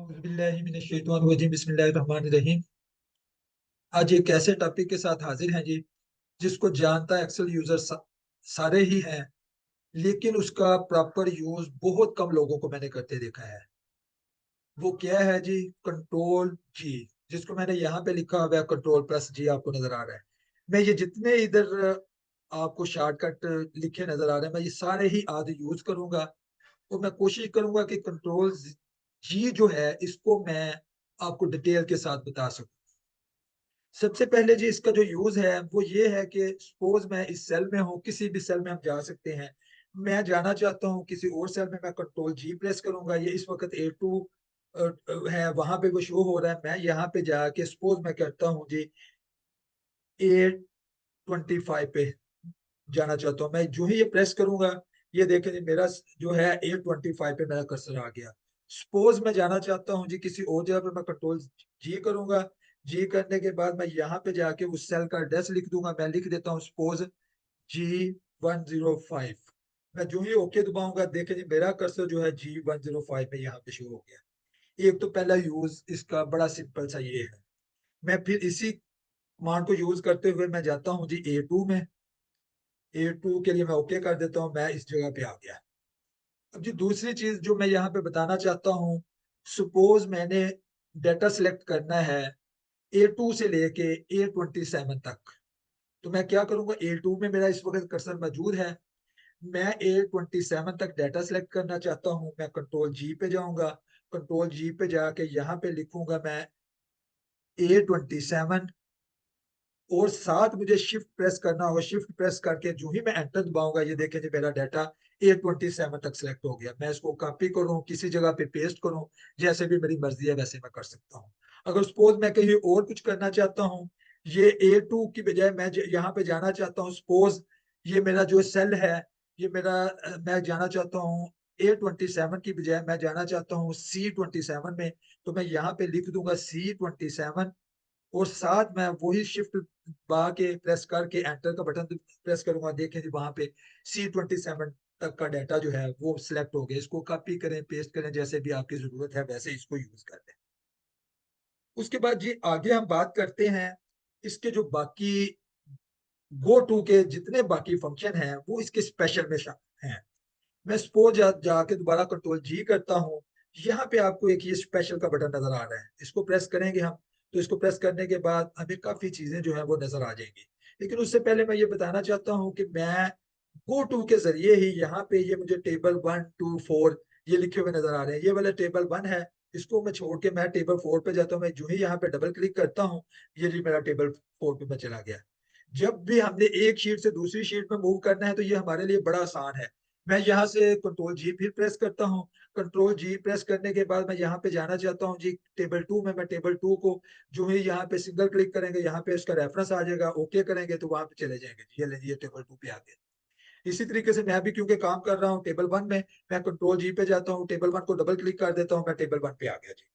बिस्मिल्लाहिर्रहमानिर्रहीम। आज एक ऐसे टॉपिक के साथ हाजिर हैं जी, जिसको जानता एक्सेल यूजर सारे ही हैं, लेकिन उसका प्रॉपर यूज बहुत कम लोगों को मैंने करते देखा है। वो क्या है जी? कंट्रोल जी, जिसको मैंने यहाँ पे लिखा हुआ है कंट्रोल प्लस जी, आपको नजर आ रहा है। मैं ये जितने इधर आपको शॉर्टकट लिखे नजर आ रहे हैं, मैं ये सारे ही आज यूज करूंगा। और मैं कोशिश करूंगा कि कंट्रोल जी जो है इसको मैं आपको डिटेल के साथ बता सकूं। सबसे पहले जी इसका जो यूज है वो ये है कि सपोज मैं इस सेल में हूँ, किसी भी सेल में हम जा सकते हैं। मैं जाना चाहता हूँ किसी और सेल में, मैं कंट्रोल जी प्रेस करूंगा। ये इस वक्त A2 है, वहां पे वो शो हो रहा है। मैं यहाँ पे जाके सपोज मैं करता हूँ जी A25 पे जाना चाहता हूँ। मैं जो ही ये प्रेस करूंगा, ये देखें जी मेरा जो है A25 पे मेरा कर्सर आ गया। सपोज मैं जाना चाहता हूँ जी किसी और जगह पे, मैं कंट्रोल जी करूंगा। जी करने के बाद मैं यहाँ पे जाके उस सेल का एड्रेस लिख दूंगा। मैं लिख देता हूँ सपोज G105। मैं जो ही ओके दबाऊंगा, देखें जी मेरा कर्सर जो है G105 में यहाँ पे शुरू हो गया। एक तो पहला यूज इसका बड़ा सिंपल सा ये है। मैं फिर इसी कमांड को यूज करते हुए मैं जाता हूँ जी A2 में। A2 के लिए मैं ओके कर देता हूँ, मैं इस जगह पे आ गया। अब जी दूसरी चीज जो मैं यहाँ पे बताना चाहता हूँ, सपोज मैंने डाटा सिलेक्ट करना है A2 से लेके A27 तक। तो मैं क्या करूंगा, A2 में मेरा इस वक्त कर्सर मौजूद है। मैं A27 तक डाटा सिलेक्ट करना चाहता हूँ, मैं कंट्रोल जी पे जाऊंगा। कंट्रोल जी पे जाके यहाँ पे लिखूंगा मैं A27, और साथ मुझे शिफ्ट प्रेस करना होगा। शिफ्ट प्रेस करके जो ही मैं एंटर दबाऊंगा, ये देखें जी मेरा डाटा A27 तक सिलेक्ट हो गया। मैं इसको कॉपी करूं, किसी जगह पे पेस्ट करूं, जैसे भी मेरी मर्जी है वैसे मैं कर सकता हूं। अगर सपोज मैं कहीं और कुछ करना चाहता हूं, ये A2 की बजाय मैं यहाँ पे जाना चाहता हूँ। सपोज ये मेरा जो सेल है, ये मेरा मैं जाना चाहता हूँ A27 की बजाय मैं जाना चाहता हूँ C27 में। तो मैं यहाँ पे लिख दूंगा C27, और साथ में वही शिफ्ट बा के प्रेस करके एंटर का बटन प्रेस करूंगा। देखें जी वहां पे C27 तक का डाटा जो है वो सिलेक्ट हो गया। इसको कॉपी करें, पेस्ट करें, जैसे भी आपकी जरूरत है वैसे इसको यूज कर लें। उसके बाद जी आगे हम बात करते हैं इसके जो बाकी गो टू के जितने बाकी फंक्शन हैं वो इसके स्पेशल में शामिल हैं। मैं सपोज जाके दोबारा कंट्रोल जी करता हूँ। यहाँ पे आपको एक ये स्पेशल का बटन नजर आ रहा है, इसको प्रेस करेंगे हम। तो इसको प्रेस करने के बाद हमें काफी चीजें जो है वो नजर आ जाएंगी। लेकिन उससे पहले मैं ये बताना चाहता हूँ कि मैं गो टू के जरिए ही यहाँ पे ये मुझे टेबल 1 2 4 ये लिखे हुए नजर आ रहे हैं। ये वाला टेबल 1 है, इसको मैं छोड़ के मैं टेबल 4 पे जाता हूँ। मैं जो ही यहाँ पे डबल क्लिक करता हूँ, ये जी मेरा टेबल 4 पे मैं चला गया। जब भी हमने एक शीट से दूसरी शीट में मूव करना है तो ये हमारे लिए बड़ा आसान है। मैं यहाँ से कंट्रोल जी फिर प्रेस करता हूँ। कंट्रोल जी प्रेस करने के बाद मैं यहाँ पे जाना चाहता हूँ जी टेबल 2 में। मैं टेबल 2 को जो ही यहाँ पे सिंगल क्लिक करेंगे, यहाँ पे इसका रेफरेंस आ जाएगा। ओके करेंगे तो वहां पे चले जाएंगे। ये टेबल 2 पे आ गए। इसी तरीके से मैं भी क्योंकि काम कर रहा हूँ टेबल 1 में, मैं कंट्रोल जी पे जाता हूँ, टेबल 1 को डबल क्लिक कर देता हूँ, मैं टेबल 1 पे आ गया जी।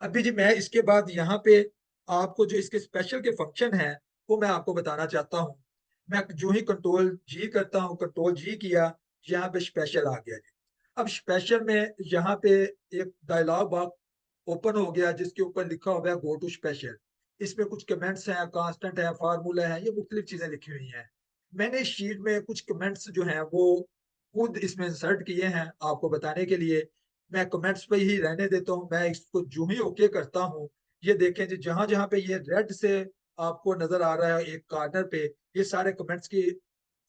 अभी जी मैं इसके बाद यहाँ पे आपको जो इसके स्पेशल के फंक्शन है वो मैं आपको बताना चाहता हूँ। मैं जो ही कंट्रोल जी करता हूँ, कंट्रोल जी किया, यहाँ पे स्पेशल आ गया जी। अब स्पेशल में यहाँ पे एक डायलॉग बॉक्स ओपन हो गया जिसके ऊपर लिखा हुआ है गो टू स्पेशल। इसमें कुछ कमेंट्स हैं, कांस्टेंट है, फार्मूला है, ये मुख्तलिफ चीजें लिखी हुई हैं। मैंने इस शीट में कुछ कमेंट्स जो हैं वो खुद इसमें इंसर्ट किए हैं आपको बताने के लिए। मैं कमेंट्स पे ही रहने देता हूँ। मैं इसको जो ही ओके करता हूँ, ये देखें जी जहां जहां पे ये रेड से आपको नजर आ रहा है एक कॉर्नर पे, ये सारे कमेंट्स की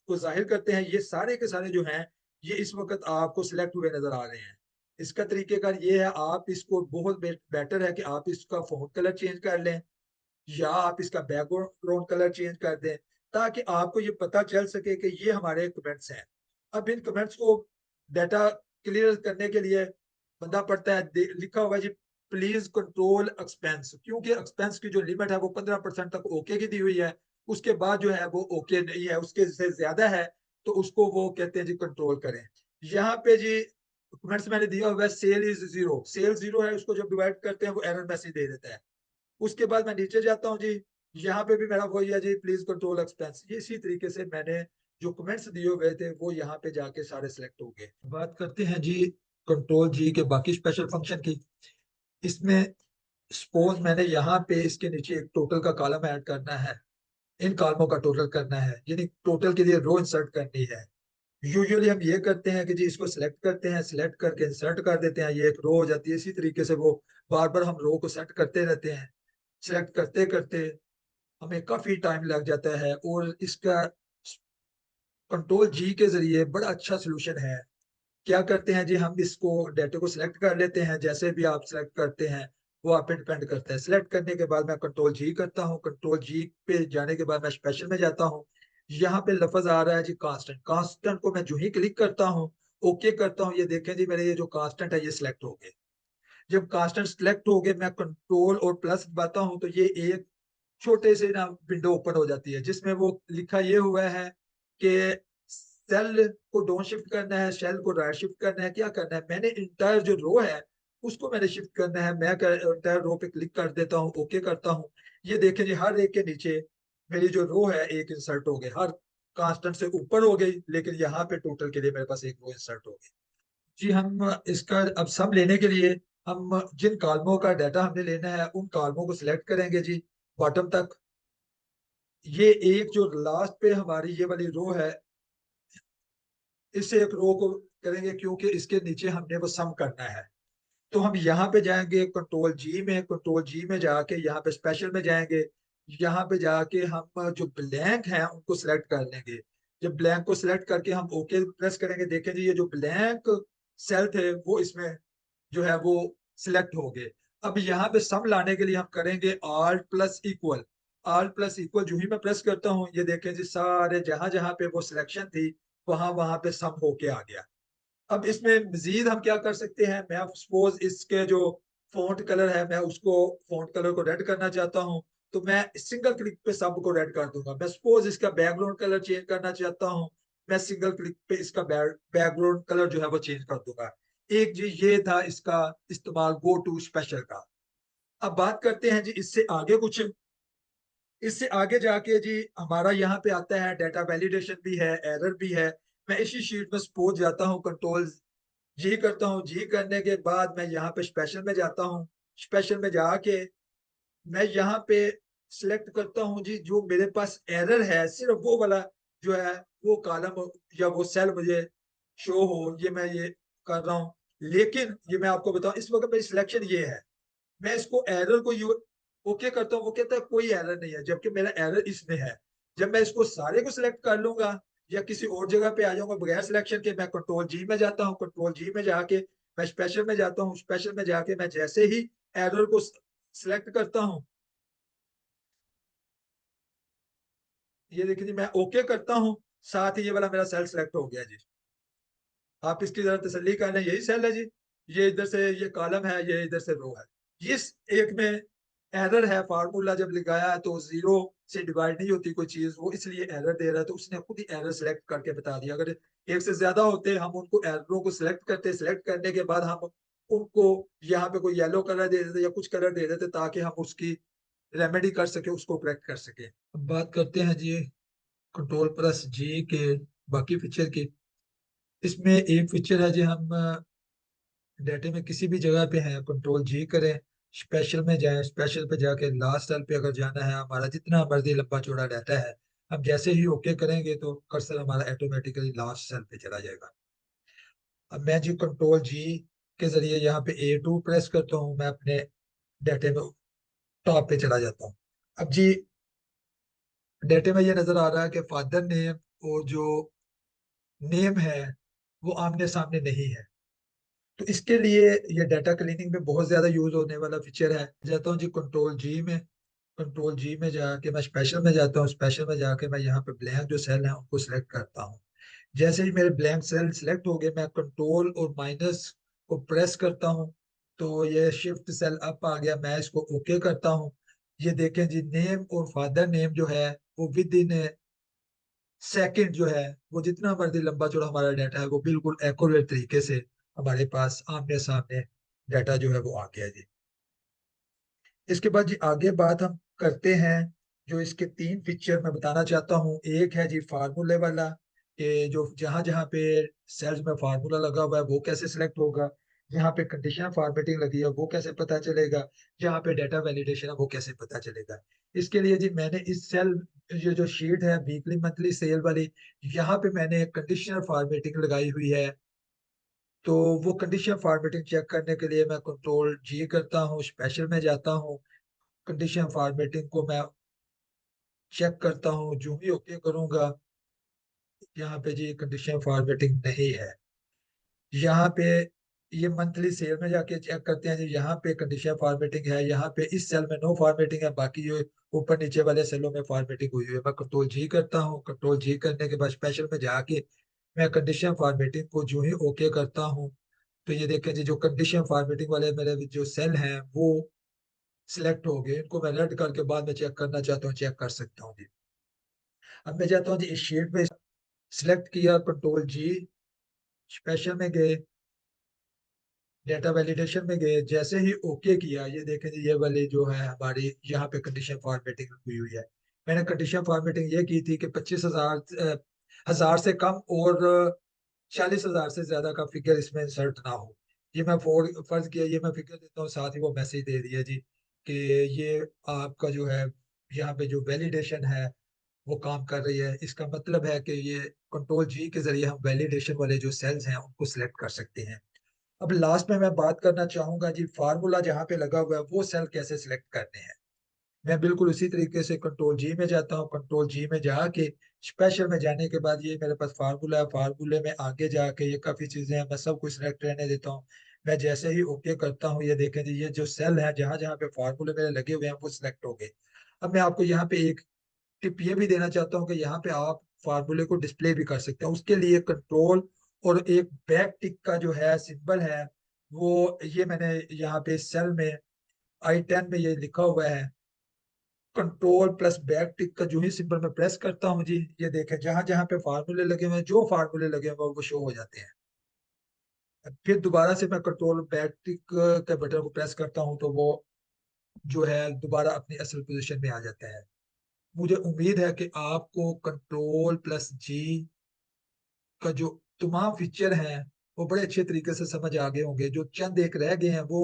को जाहिर करते हैं। ये सारे के सारे जो हैं ये इस वक्त आपको सिलेक्ट हुए नजर आ रहे हैं। इसका तरीकेकार ये है, आप इसको बहुत बेटर है कि आप इसका फोन कलर चेंज कर लें, या आप इसका बैकग्राउंड कलर चेंज कर दें, ताकि आपको ये पता चल सके कि ये हमारे कमेंट्स हैं। अब इन कमेंट्स को डाटा क्लियर करने के लिए बंदा पड़ता है, लिखा हुआ है जी प्लीज कंट्रोल एक्सपेंस। क्योंकि एक्सपेंस की जो लिमिट है वो 15% तक ओके की दी हुई है। उसके बाद जो है वो ओके नहीं है, उसके से ज्यादा है तो उसको वो कहते हैं जी कंट्रोल करें। यहाँ पे जी कमेंट्स मैंने दिया हुआ है cell is zero. Cell zero है, उसको जब डिवाइड करते हैं वो एरर मैसेज दे देता है। उसके बाद मैं नीचे जाता हूँ जी, यहाँ पे भी मेरा वही है जी प्लीज कंट्रोल एक्सपेंस। ये इसी तरीके से मैंने जो कमेंट्स दिए हुए थे वो यहाँ पे जाके सारे सिलेक्ट हो गए। बात करते हैं जी कंट्रोल जी के बाकी स्पेशल फंक्शन की। इसमें सपोज मैंने यहाँ पे इसके नीचे एक टोटल का कॉलम ऐड करना है, इन कॉलमों का टोटल करना है, यानी टोटल के लिए रो इंसर्ट करनी है। यूजुअली हम ये करते हैं कि जी इसको सिलेक्ट करते हैं, सिलेक्ट करके इंसर्ट कर देते हैं, ये एक रो हो जाती है। इसी तरीके से वो बार बार हम रो को सेट करते रहते हैं। सिलेक्ट करते करते हमें काफी टाइम लग जाता है, और इसका कंट्रोल जी के जरिए बड़ा अच्छा सोल्यूशन है। क्या करते हैं जी, हम इसको डेटा को सिलेक्ट कर लेते हैं, जैसे भी आप सिलेक्ट करते हैं वो आप पे डिपेंड करता है। सिलेक्ट करने के बाद मैं कंट्रोल जी करता हूँ, कंट्रोल जी पे जाने के बाद मैं स्पेशल में जाता हूँ। यहाँ पे लफ्ज आ रहा है जी कांस्टेंट, कांस्टेंट को मैं जो ही क्लिक करता हूँ, ओके करता हूँ, ये देखें जी मेरे ये जो कांस्टेंट है ये सिलेक्ट हो गए। जब कांस्टेंट सिलेक्ट हो गए, मैं कंट्रोल और प्लस दबाता हूँ तो ये एक छोटे से ना विंडो ओपन हो जाती है, जिसमें वो लिखा ये हुआ है कि सेल को डाउन शिफ्ट करना है, सेल को राइट शिफ्ट करना है, क्या करना है। मैंने इंटायर जो रो है उसको मैंने शिफ्ट करना है। मैं इंटायर रो पे क्लिक कर देता हूँ, ओके करता हूँ। ये देखें जी हर एक के नीचे मेरी जो रो है एक इंसर्ट हो गई, हर कांस्टेंट से ऊपर हो गई, लेकिन यहाँ पे टोटल के लिए मेरे पास एक रो इंसर्ट हो गई। जी हम इसका अब सम लेने के लिए हम जिन कॉलमों का डाटा हमने लेना है उन कॉलमों को सिलेक्ट करेंगे जी बॉटम तक। ये एक जो लास्ट पे हमारी ये वाली रो है, इससे एक रो को करेंगे क्योंकि इसके नीचे हमने वो सम करना है। तो हम यहाँ पे जाएंगे कंट्रोल जी में, कंट्रोल जी में जाके यहाँ पे स्पेशल में जाएंगे। यहाँ पे जाके हम जो ब्लैंक हैं उनको सिलेक्ट कर लेंगे। जब ब्लैंक को सिलेक्ट करके हम ओके प्रेस करेंगे, देखें जी ये जो ब्लैंक सेल थे वो इसमें जो है वो सिलेक्ट हो गए। अब यहाँ पे सम लाने के लिए हम करेंगे alt plus equal. Alt plus equal जो ही मैं प्रेस करता हूँ, ये देखें जी सारे जहां जहां पे वो सिलेक्शन थी वहां वहां पे सम होके आ गया। अब इसमें मजीद हम क्या कर सकते हैं, मैं सपोज इसके जो फॉन्ट कलर है मैं उसको फॉन्ट कलर को रेड करना चाहता हूँ, तो मैं सिंगल क्लिक पे सब को रेड कर दूंगा। मैं सपोज इसका बैकग्राउंड कलर चेंज करना चाहता हूँ, मैं सिंगल क्लिक पे इसका बैकग्राउंड कलर जो है वो चेंज कर दूंगा। एक जी ये था इसका इस्तेमाल गो टू स्पेशल का। अब बात करते हैं जी इससे आगे कुछ। इससे आगे जाके जी हमारा यहाँ पे आता है डाटा वैलिडेशन भी है, एरर भी है। मैं इसी शीट में सपोज जाता हूँ, कंट्रोल जी करता हूँ। जी करने के बाद मैं यहाँ पे स्पेशल में जाता हूँ। स्पेशल में जाके मैं यहाँ पे सिलेक्ट करता हूँ जी जो मेरे पास एरर है, सिर्फ वो वाला जो है वो कॉलम या वो सेल मुझे शो हो, ये मैं ये कर रहा हूँ। लेकिन ये मैं आपको बताऊं, इस वक्त मेरी सिलेक्शन ये है। मैं इसको एरर को यू ओके करता हूँ, वो कहता है कोई एरर नहीं है, जबकि मेरा एरर इसमें है। जब मैं इसको सारे को सिलेक्ट कर लूंगा या किसी और जगह पे आ जाऊंगा बगैर सिलेक्शन के, मैं कंट्रोल जी में जाता हूँ, कंट्रोल जी में जाके मैं स्पेशल में जाता हूँ। स्पेशल में जाके मैं जैसे ही एरर को सिलेक्ट करता हूँ, ये देखिए जी मैं ओके करता हूँ, साथ ही ये वाला मेरा सेल सिलेक्ट हो गया जी। आप इसकी जरा तसल्ली कर लें, यही सेल है जी। ये इधर से ये कॉलम है, ये इधर से रो है। इस एक में एरर है, फार्मूला जब लगाया है तो जीरो से डिवाइड नहीं होती कोई चीज, वो इसलिए एरर दे रहा है। तो उसने खुद ही एरर सेलेक्ट करके बता दिया। अगर एक से ज्यादा होते हम उनको एररों को सिलेक्ट करते, सिलेक्ट करने के बाद हम उनको यहाँ पे कोई येलो कलर दे देते या कुछ कलर दे देते ताकि हम उसकी रेमेडी कर सके, उसको करेक्ट कर सके। अब बात करते हैं जी कंट्रोल प्लस जी के बाकी फीचर की। इसमें एक फीचर है जी, हम डाटे में किसी भी जगह पे हैं कंट्रोल जी करें, स्पेशल में जाएं, स्पेशल पे जाके लास्ट सेल पे अगर जाना है, हमारा जितना मर्जी लंबा चौड़ा डाटा है, हम जैसे ही ओके करेंगे तो कर्सर हमारा ऑटोमेटिकली लास्ट सेल पे चला जाएगा। अब मैं जी कंट्रोल जी के जरिए यहाँ पे A2 प्रेस करता हूँ, मैं अपने डाटे में टॉप पे चला जाता हूँ। अब जी डाटे में ये नजर आ रहा है कि फादर नेम और जो नेम है वो आमने सामने नहीं है। तो इसके लिए ये डाटा क्लीनिंग में बहुत ज्यादा यूज होने वाला फीचर है। जाता हूँ जी कंट्रोल जी में, कंट्रोल जी में जाके मैं स्पेशल में जाता हूँ। स्पेशल में जाके मैं यहाँ पे ब्लैंक जो सेल है उनको सिलेक्ट करता हूँ। जैसे ही मेरे ब्लैंक सेल सिलेक्ट हो गए, मैं कंट्रोल और माइनस को प्रेस करता हूँ तो ये शिफ्ट सेल अप आ गया, मैं इसको ओके करता हूँ। ये देखें जी नेम और फादर नेम जो है वो विद इन सेकंड जो है, वो जितना मर्जी लंबा चौड़ा हमारा डाटा है वो बिल्कुल एक्यूरेट तरीके से हमारे पास आमने सामने डाटा जो है वो आ गया जी। इसके बाद जी आगे बात हम करते हैं जो इसके तीन फीचर मैं बताना चाहता हूँ। एक है जी फार्मूले वाला, कि जो जहां जहां पे सेल्स में फार्मूला लगा हुआ है वो कैसे सिलेक्ट होगा, जहाँ पे कंडीशन फॉर्मेटिंग लगी है वो कैसे पता चलेगा, जहाँ पे डेटा वैलिडेशन है वो कैसे पता चलेगा। इसके लिए जी मैंने इस सेल, ये जो शीट है वीकली मंथली सेल वाली, यहाँ पे मैंने कंडीशनल फॉर्मेटिंग लगाई हुई है। तो वो कंडीशन फॉर्मेटिंग चेक करने के लिए मैं कंट्रोल जी करता हूँ, स्पेशल में जाता हूँ, कंडीशन फॉर्मेटिंग को मैं चेक करता हूँ। जो ही ओके करूंगा, यहाँ पे जी कंडीशन फॉर्मेटिंग नहीं है। यहाँ पे ये मंथली सेल में जाके चेक करते हैं जी, यहाँ पे कंडीशन फॉर्मेटिंग है, यहाँ पे इस सेल में नो फॉर्मेटिंग है, बाकी जो ऊपर नीचे वाले सेलों में फॉर्मेटिंग हुई हुई है। मैं कंट्रोल जी करता हूँ, कंट्रोल जी करने के बाद स्पेशल में जाके मैं कंडीशन फॉर्मेटिंग को जो ही ओके करता हूँ, तो ये देखें जी जो कंडीशन फॉर्मेटिंग वाले मेरे जो सेल हैं वो सिलेक्ट हो गए। इनको मैं रेड करके बाद में चेक करना चाहता हूँ, चेक कर सकता हूँ जी। अब मैं चाहता हूँ जी इस शीट में सिलेक्ट किया, कंट्रोल जी, स्पेशल में गए, डेटा वैलिडेशन में गए, जैसे ही ओके किया ये देखें जी ये वाली जो है हमारी यहाँ पे कंडीशन फॉर्मेटिंग हुई हुई है। मैंने कंडीशन फॉर्मेटिंग ये की थी कि 25,000 से कम और 40,000 से ज्यादा का फिगर इसमें इंसर्ट ना हो। ये मैं फर्ज किया, ये मैं फिगर देता हूँ, साथ ही वो मैसेज दे दिया जी कि ये आपका जो है यहाँ पे जो वैलिडेशन है वो काम कर रही है। इसका मतलब है कि ये कंट्रोल जी के जरिए हम वैलिडेशन वाले जो सेल्स हैं उनको सिलेक्ट कर सकते हैं। अब लास्ट में मैं बात करना चाहूंगा जी फार्मूला जहाँ पे लगा हुआ है वो सेल कैसे सिलेक्ट करने हैं। मैं बिल्कुल उसी तरीके से कंट्रोल जी में जाता हूँ, कंट्रोल जी में जाके स्पेशल में जाने के बाद ये मेरे पास फार्मूला है, फार्मूले में आगे जाके ये काफी चीजें हैं, मैं सब कुछ सिलेक्ट रहने देता हूँ। मैं जैसे ही ओके करता हूँ ये देखें जी ये जो सेल है जहां जहां पे फार्मूले मेरे लगे हुए हैं वो सिलेक्ट हो गए। अब मैं आपको यहाँ पे एक टिप ये भी देना चाहता हूँ कि यहाँ पे आप फार्मूले को डिस्प्ले भी कर सकते हैं। उसके लिए कंट्रोल और एक बैक टिक का जो है सिंबल है, वो ये मैंने यहाँ पे सेल में I10 में ये लिखा हुआ है, कंट्रोल प्लस बैक टिक का जो ही सिंबल मैं प्रेस करता हूँ जी ये देखें जहां जहां पे फार्मूले लगे हुए हैं, जो फार्मूले लगे हुए हैं वो शो हो जाते हैं। फिर दोबारा से मैं कंट्रोल बैक टिक के बटन को प्रेस करता हूँ तो वो जो है दोबारा अपनी असल पोजीशन में आ जाता है। मुझे उम्मीद है कि आपको कंट्रोल प्लस जी का जो तमाम फीचर हैं वो बड़े अच्छे तरीके से समझ आ गए होंगे। जो चंद एक रह गए हैं वो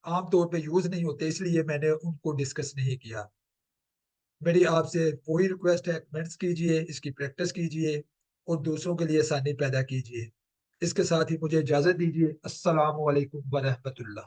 आमतौर पे यूज नहीं होते, इसलिए मैंने उनको डिस्कस नहीं किया। मेरी आपसे वही रिक्वेस्ट है, कमेंट्स कीजिए, इसकी प्रैक्टिस कीजिए और दूसरों के लिए आसानी पैदा कीजिए। इसके साथ ही मुझे इजाजत दीजिए। अस्सलाम वालेकुम व रहमतुल्लाह।